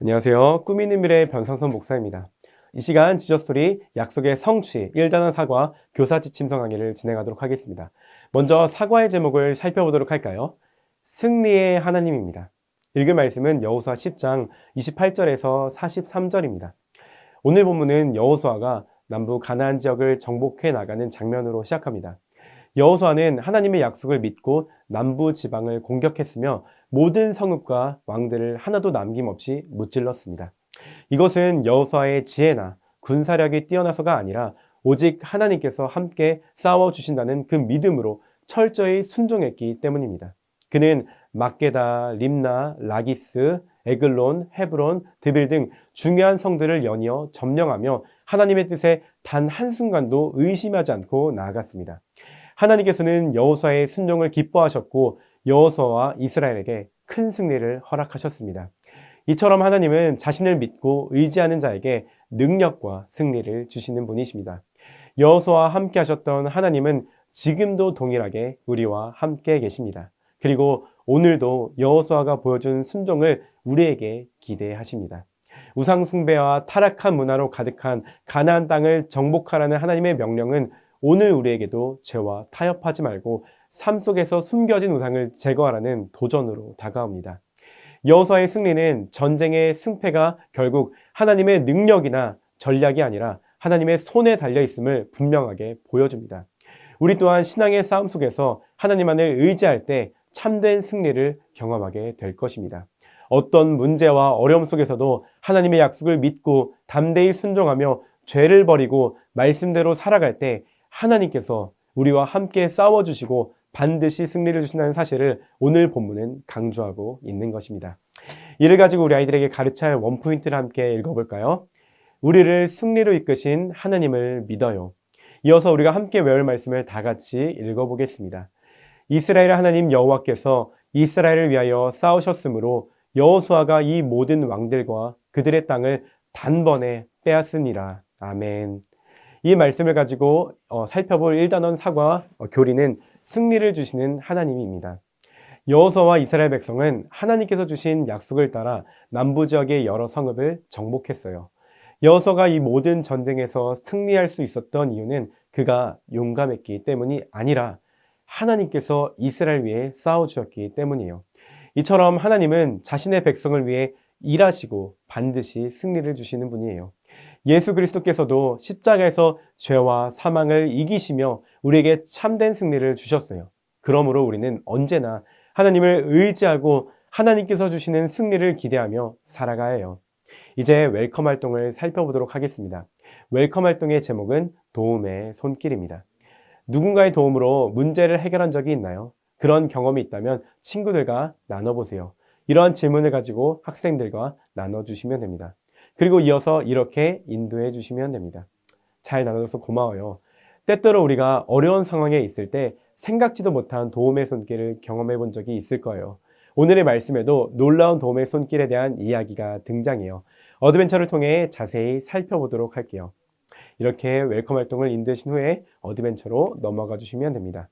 안녕하세요. 꿈 있는 미래 변상선 목사입니다. 이 시간 지저스토리 약속의 성취 1단원 사과 교사 지침서 강의를 진행하도록 하겠습니다. 먼저 사과의 제목을 살펴보도록 할까요? 승리의 하나님입니다. 읽을 말씀은 여호수아 10장 28절에서 43절입니다. 오늘 본문은 여호수아가 남부 가나안 지역을 정복해 나가는 장면으로 시작합니다. 여호수아는 하나님의 약속을 믿고 남부 지방을 공격했으며 모든 성읍과 왕들을 하나도 남김없이 무찔렀습니다. 이것은 여호수아의 지혜나 군사력이 뛰어나서가 아니라 오직 하나님께서 함께 싸워주신다는 그 믿음으로 철저히 순종했기 때문입니다. 그는 막게다, 림나, 라기스, 에글론, 헤브론, 드빌 등 중요한 성들을 연이어 점령하며 하나님의 뜻에 단 한순간도 의심하지 않고 나아갔습니다. 하나님께서는 여호수아의 순종을 기뻐하셨고 여호수아와 이스라엘에게 큰 승리를 허락하셨습니다. 이처럼 하나님은 자신을 믿고 의지하는 자에게 능력과 승리를 주시는 분이십니다. 여호수아와 함께 하셨던 하나님은 지금도 동일하게 우리와 함께 계십니다. 그리고 오늘도 여호수아가 보여준 순종을 우리에게 기대하십니다. 우상 숭배와 타락한 문화로 가득한 가나안 땅을 정복하라는 하나님의 명령은 오늘 우리에게도 죄와 타협하지 말고 삶 속에서 숨겨진 우상을 제거하라는 도전으로 다가옵니다. 여호수아의 승리는 전쟁의 승패가 결국 하나님의 능력이나 전략이 아니라 하나님의 손에 달려 있음을 분명하게 보여줍니다. 우리 또한 신앙의 싸움 속에서 하나님만을 의지할 때 참된 승리를 경험하게 될 것입니다. 어떤 문제와 어려움 속에서도 하나님의 약속을 믿고 담대히 순종하며 죄를 버리고 말씀대로 살아갈 때 하나님께서 우리와 함께 싸워주시고 반드시 승리를 주신다는 사실을 오늘 본문은 강조하고 있는 것입니다. 이를 가지고 우리 아이들에게 가르쳐야 할 원포인트를 함께 읽어볼까요? 우리를 승리로 이끄신 하나님을 믿어요. 이어서 우리가 함께 외울 말씀을 다 같이 읽어보겠습니다. 이스라엘의 하나님 여호와께서 이스라엘을 위하여 싸우셨으므로 여호수아가 이 모든 왕들과 그들의 땅을 단번에 빼앗으니라. 아멘. 이 말씀을 가지고 살펴볼 1단원 사과 교리는 승리를 주시는 하나님입니다. 여호수아와 이스라엘 백성은 하나님께서 주신 약속을 따라 남부 지역의 여러 성읍을 정복했어요. 여호수아가 이 모든 전쟁에서 승리할 수 있었던 이유는 그가 용감했기 때문이 아니라 하나님께서 이스라엘 위해 싸워주셨기 때문이에요. 이처럼 하나님은 자신의 백성을 위해 일하시고 반드시 승리를 주시는 분이에요. 예수 그리스도께서도 십자가에서 죄와 사망을 이기시며 우리에게 참된 승리를 주셨어요. 그러므로 우리는 언제나 하나님을 의지하고 하나님께서 주시는 승리를 기대하며 살아가야 해요. 이제 웰컴 활동을 살펴보도록 하겠습니다. 웰컴 활동의 제목은 도움의 손길입니다. 누군가의 도움으로 문제를 해결한 적이 있나요? 그런 경험이 있다면 친구들과 나눠보세요. 이러한 질문을 가지고 학생들과 나눠주시면 됩니다. 그리고 이어서 이렇게 인도해 주시면 됩니다. 잘 나눠줘서 고마워요. 때때로 우리가 어려운 상황에 있을 때 생각지도 못한 도움의 손길을 경험해 본 적이 있을 거예요. 오늘의 말씀에도 놀라운 도움의 손길에 대한 이야기가 등장해요. 어드벤처를 통해 자세히 살펴보도록 할게요. 이렇게 웰컴 활동을 인도하신 후에 어드벤처로 넘어가 주시면 됩니다.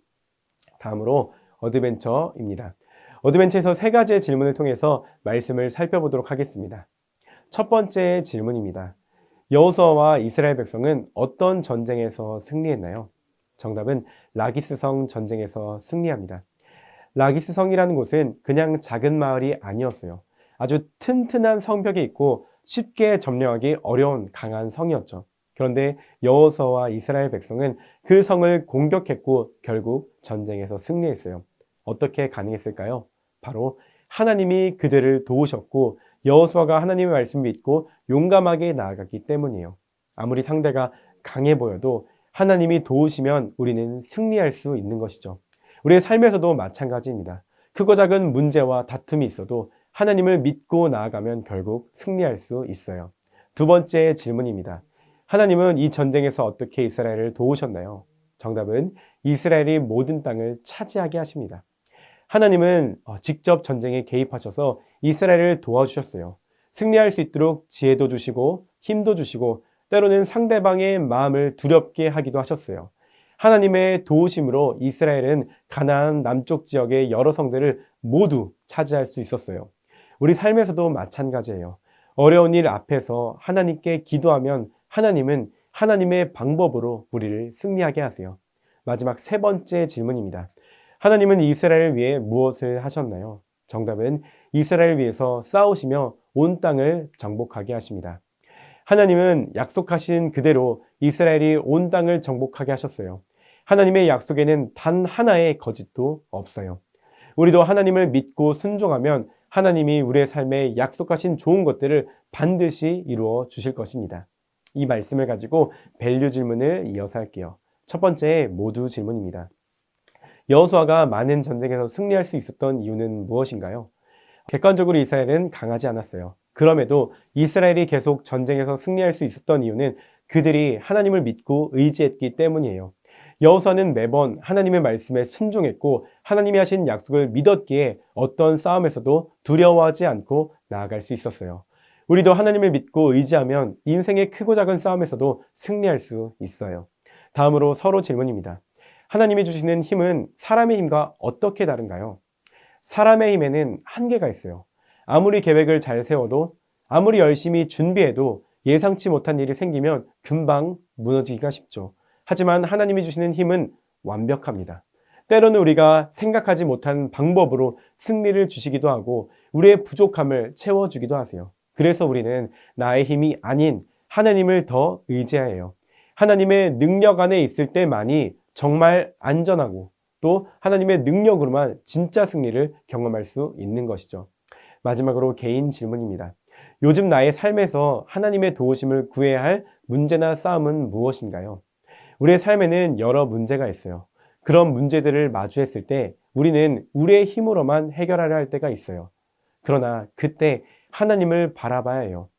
다음으로 어드벤처입니다. 어드벤처에서 세 가지의 질문을 통해서 말씀을 살펴보도록 하겠습니다. 첫 번째 질문입니다. 여호수아와 이스라엘 백성은 어떤 전쟁에서 승리했나요? 정답은 라기스성 전쟁에서 승리합니다. 라기스성이라는 곳은 그냥 작은 마을이 아니었어요. 아주 튼튼한 성벽이 있고 쉽게 점령하기 어려운 강한 성이었죠. 그런데 여호수아와 이스라엘 백성은 그 성을 공격했고 결국 전쟁에서 승리했어요. 어떻게 가능했을까요? 바로 하나님이 그들을 도우셨고 여호수아가 하나님의 말씀을 믿고 용감하게 나아갔기 때문이에요. 아무리 상대가 강해 보여도 하나님이 도우시면 우리는 승리할 수 있는 것이죠. 우리의 삶에서도 마찬가지입니다. 크고 작은 문제와 다툼이 있어도 하나님을 믿고 나아가면 결국 승리할 수 있어요. 두 번째 질문입니다. 하나님은 이 전쟁에서 어떻게 이스라엘을 도우셨나요? 정답은 이스라엘이 모든 땅을 차지하게 하십니다. 하나님은 직접 전쟁에 개입하셔서 이스라엘을 도와주셨어요. 승리할 수 있도록 지혜도 주시고 힘도 주시고 때로는 상대방의 마음을 두렵게 하기도 하셨어요. 하나님의 도우심으로 이스라엘은 가나안 남쪽 지역의 여러 성들을 모두 차지할 수 있었어요. 우리 삶에서도 마찬가지예요. 어려운 일 앞에서 하나님께 기도하면 하나님은 하나님의 방법으로 우리를 승리하게 하세요. 마지막 세 번째 질문입니다. 하나님은 이스라엘을 위해 무엇을 하셨나요? 정답은 이스라엘을 위해서 싸우시며 온 땅을 정복하게 하십니다. 하나님은 약속하신 그대로 이스라엘이 온 땅을 정복하게 하셨어요. 하나님의 약속에는 단 하나의 거짓도 없어요. 우리도 하나님을 믿고 순종하면 하나님이 우리의 삶에 약속하신 좋은 것들을 반드시 이루어 주실 것입니다. 이 말씀을 가지고 밸류 질문을 이어서 할게요. 첫 번째 모두 질문입니다. 여호수아가 많은 전쟁에서 승리할 수 있었던 이유는 무엇인가요? 객관적으로 이스라엘은 강하지 않았어요. 그럼에도 이스라엘이 계속 전쟁에서 승리할 수 있었던 이유는 그들이 하나님을 믿고 의지했기 때문이에요. 여호수아는 매번 하나님의 말씀에 순종했고 하나님이 하신 약속을 믿었기에 어떤 싸움에서도 두려워하지 않고 나아갈 수 있었어요. 우리도 하나님을 믿고 의지하면 인생의 크고 작은 싸움에서도 승리할 수 있어요. 다음으로 서로 질문입니다. 하나님이 주시는 힘은 사람의 힘과 어떻게 다른가요? 사람의 힘에는 한계가 있어요. 아무리 계획을 잘 세워도 아무리 열심히 준비해도 예상치 못한 일이 생기면 금방 무너지기가 쉽죠. 하지만 하나님이 주시는 힘은 완벽합니다. 때로는 우리가 생각하지 못한 방법으로 승리를 주시기도 하고 우리의 부족함을 채워주기도 하세요. 그래서 우리는 나의 힘이 아닌 하나님을 더 의지해야 해요. 하나님의 능력 안에 있을 때만이 정말 안전하고 또 하나님의 능력으로만 진짜 승리를 경험할 수 있는 것이죠. 마지막으로 개인 질문입니다. 요즘 나의 삶에서 하나님의 도우심을 구해야 할 문제나 싸움은 무엇인가요? 우리의 삶에는 여러 문제가 있어요. 그런 문제들을 마주했을 때 우리는 우리의 힘으로만 해결하려 할 때가 있어요. 그러나 그때 하나님을 바라봐야 해요.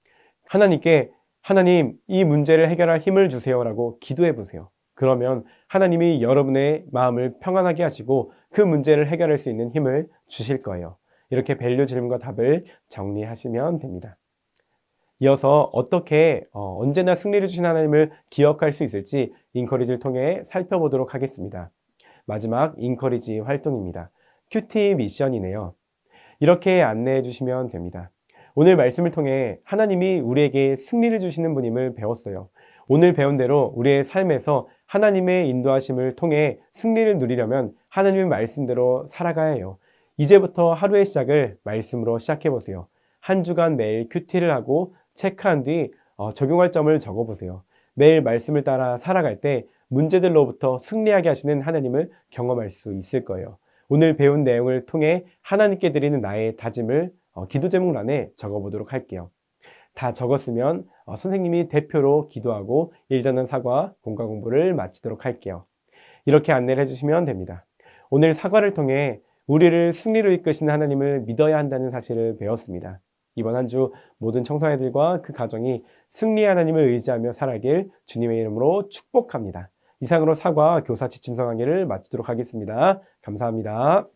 하나님께 하나님, 이 문제를 해결할 힘을 주세요라고 기도해 보세요. 그러면 하나님이 여러분의 마음을 평안하게 하시고 그 문제를 해결할 수 있는 힘을 주실 거예요. 이렇게 밸류 질문과 답을 정리하시면 됩니다. 이어서 어떻게 언제나 승리를 주신 하나님을 기억할 수 있을지 인커리지를 통해 살펴보도록 하겠습니다. 마지막 인커리지 활동입니다. 큐티 미션이네요. 이렇게 안내해 주시면 됩니다. 오늘 말씀을 통해 하나님이 우리에게 승리를 주시는 분임을 배웠어요. 오늘 배운 대로 우리의 삶에서 하나님의 인도하심을 통해 승리를 누리려면 하나님의 말씀대로 살아가야 해요. 이제부터 하루의 시작을 말씀으로 시작해 보세요. 한 주간 매일 큐티를 하고 체크한 뒤 적용할 점을 적어보세요. 매일 말씀을 따라 살아갈 때 문제들로부터 승리하게 하시는 하나님을 경험할 수 있을 거예요. 오늘 배운 내용을 통해 하나님께 드리는 나의 다짐을 기도 제목란에 적어보도록 할게요. 다 적었으면 선생님이 대표로 기도하고 1단원 사과 공과 공부를 마치도록 할게요. 이렇게 안내를 해주시면 됩니다. 오늘 사과를 통해 우리를 승리로 이끄시는 하나님을 믿어야 한다는 사실을 배웠습니다. 이번 한 주 모든 청소년들과 그 가정이 승리의 하나님을 의지하며 살아길 주님의 이름으로 축복합니다. 이상으로 사과 교사 지침서 강의를 마치도록 하겠습니다. 감사합니다.